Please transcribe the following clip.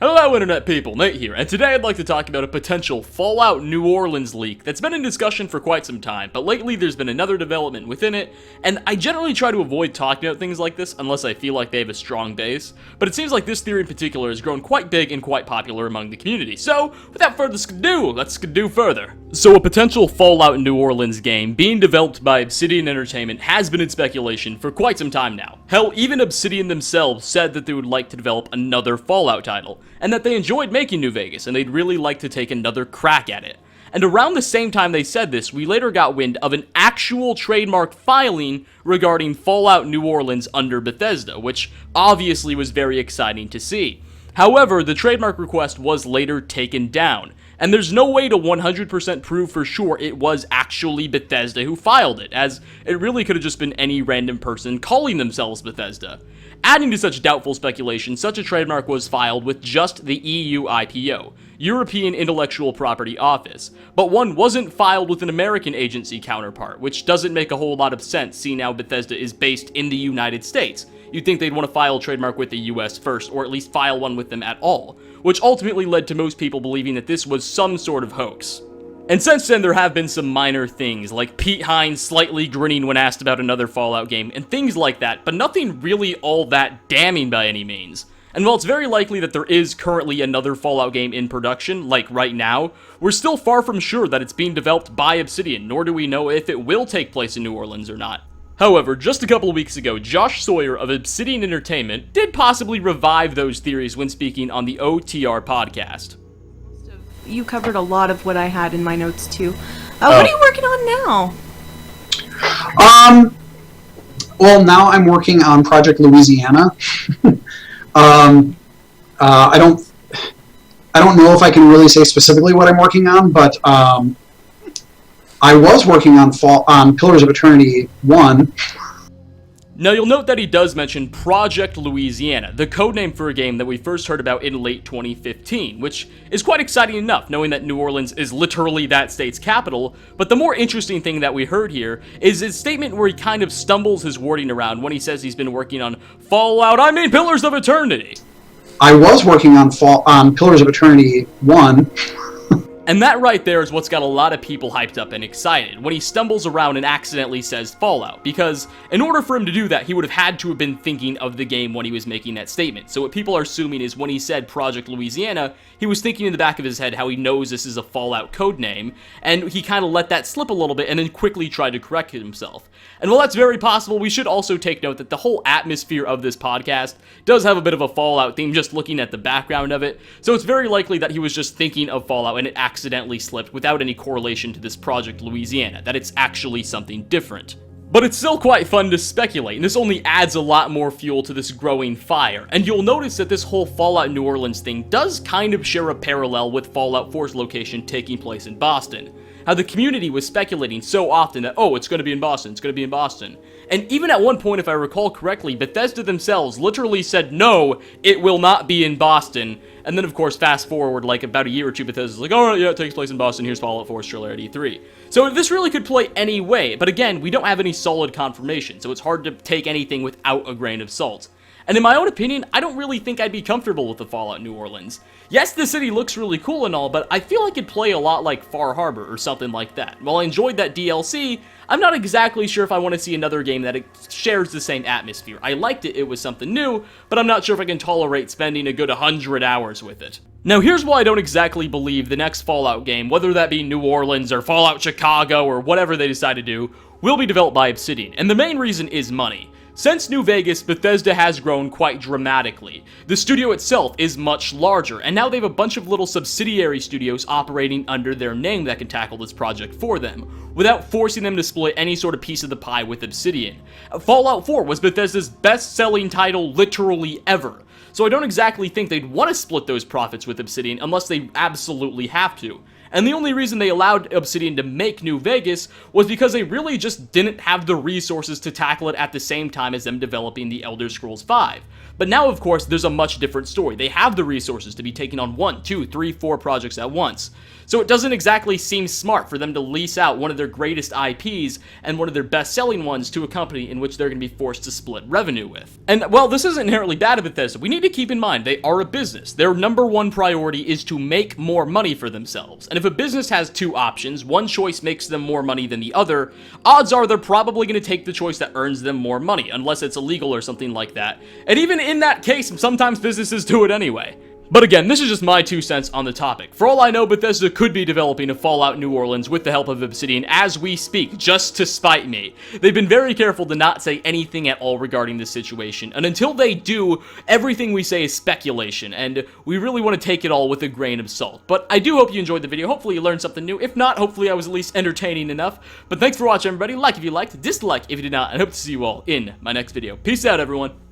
Hello internet people, Nate here, and today I'd like to talk about a potential Fallout New Orleans leak that's been in discussion for quite some time, but lately there's been another development within it, and I generally try to avoid talking about things like this unless I feel like they have a strong base, but it seems like this theory in particular has grown quite big and quite popular among the community, so without further ado, let's do further. So a potential Fallout New Orleans game being developed by Obsidian Entertainment has been in speculation for quite some time now. Hell, even Obsidian themselves said that they would like to develop another Fallout title, and that they enjoyed making New Vegas, and they'd really like to take another crack at it. And around the same time they said this, we later got wind of an actual trademark filing regarding Fallout New Orleans under Bethesda, which obviously was very exciting to see. However, the trademark request was later taken down, and there's no way to 100% prove for sure it was actually Bethesda who filed it, as it really could have just been any random person calling themselves Bethesda. Adding to such doubtful speculation, such a trademark was filed with just the EU IPO, European Intellectual Property Office, but one wasn't filed with an American agency counterpart, which doesn't make a whole lot of sense seeing how Bethesda is based in the United States. You'd think they'd want to file a trademark with the US first, or at least file one with them at all, which ultimately led to most people believing that this was some sort of hoax. And since then, there have been some minor things, like Pete Hines slightly grinning when asked about another Fallout game, and things like that, but nothing really all that damning by any means. And while it's very likely that there is currently another Fallout game in production, like right now, we're still far from sure that it's being developed by Obsidian, nor do we know if it will take place in New Orleans or not. However, just a couple of weeks ago, Josh Sawyer of Obsidian Entertainment did possibly revive those theories when speaking on the OTR podcast. You covered a lot of what I had in my notes too. What are you working on now? Well, now I'm working on Project Louisiana. I don't know if I can really say specifically what I'm working on, but I was working on Pillars of Eternity 1. Now, you'll note that he does mention Project Louisiana, the codename for a game that we first heard about in late 2015, which is quite exciting enough, knowing that New Orleans is literally that state's capital, but the more interesting thing that we heard here is his statement where he kind of stumbles his wording around when he says he's been working on Pillars of Eternity. I was working on Pillars of Eternity 1. And that right there is what's got a lot of people hyped up and excited, when he stumbles around and accidentally says Fallout, because in order for him to do that, he would have had to have been thinking of the game when he was making that statement. So what people are assuming is when he said Project Louisiana, he was thinking in the back of his head how he knows this is a Fallout codename, and he kind of let that slip a little bit and then quickly tried to correct himself. And while that's very possible, we should also take note that the whole atmosphere of this podcast does have a bit of a Fallout theme just looking at the background of it, so it's very likely that he was just thinking of Fallout and it accidentally slipped without any correlation to this Project Louisiana, that it's actually something different. But it's still quite fun to speculate, and this only adds a lot more fuel to this growing fire, and you'll notice that this whole Fallout New Orleans thing does kind of share a parallel with Fallout 4's location taking place in Boston. How the community was speculating so often that, oh, it's going to be in Boston, it's going to be in Boston. And even at one point, if I recall correctly, Bethesda themselves literally said, no, it will not be in Boston. And then, of course, fast forward like about a year or two, Bethesda's like, alright, yeah, it takes place in Boston, here's Fallout 4's trailer at E3. So this really could play any way, but again, we don't have any solid confirmation, so it's hard to take anything without a grain of salt. And in my own opinion, I don't really think I'd be comfortable with the Fallout New Orleans. Yes, the city looks really cool and all, but I feel like it'd play a lot like Far Harbor or something like that. While I enjoyed that DLC, I'm not exactly sure if I want to see another game that shares the same atmosphere. I liked it, it was something new, but I'm not sure if I can tolerate spending a good 100 hours with it. Now here's why I don't exactly believe the next Fallout game, whether that be New Orleans or Fallout Chicago or whatever they decide to do, will be developed by Obsidian, and the main reason is money. Since New Vegas, Bethesda has grown quite dramatically. The studio itself is much larger, and now they have a bunch of little subsidiary studios operating under their name that can tackle this project for them, without forcing them to split any sort of piece of the pie with Obsidian. Fallout 4 was Bethesda's best-selling title literally ever, so I don't exactly think they'd want to split those profits with Obsidian unless they absolutely have to. and the only reason they allowed Obsidian to make New Vegas was because they really just didn't have the resources to tackle it at the same time as them developing the Elder Scrolls V. But now, of course, there's a much different story. They have the resources to be taking on 1, 2, 3, 4 projects at once. So it doesn't exactly seem smart for them to lease out one of their greatest IPs and one of their best-selling ones to a company in which they're going to be forced to split revenue with. And while this isn't inherently bad of Bethesda, we need to keep in mind they are a business. Their number one priority is to make more money for themselves. And if a business has two options, one choice makes them more money than the other, odds are they're probably going to take the choice that earns them more money, unless it's illegal or something like that. And even in that case, sometimes businesses do it anyway. But again, this is just my 2 cents on the topic. For all I know, Bethesda could be developing a Fallout New Orleans with the help of Obsidian as we speak, just to spite me. They've been very careful to not say anything at all regarding this situation, and until they do, everything we say is speculation, and we really want to take it all with a grain of salt. But I do hope you enjoyed the video. Hopefully you learned something new. If not, hopefully I was at least entertaining enough. But thanks for watching, everybody. Like if you liked, dislike if you did not, and I hope to see you all in my next video. Peace out, everyone.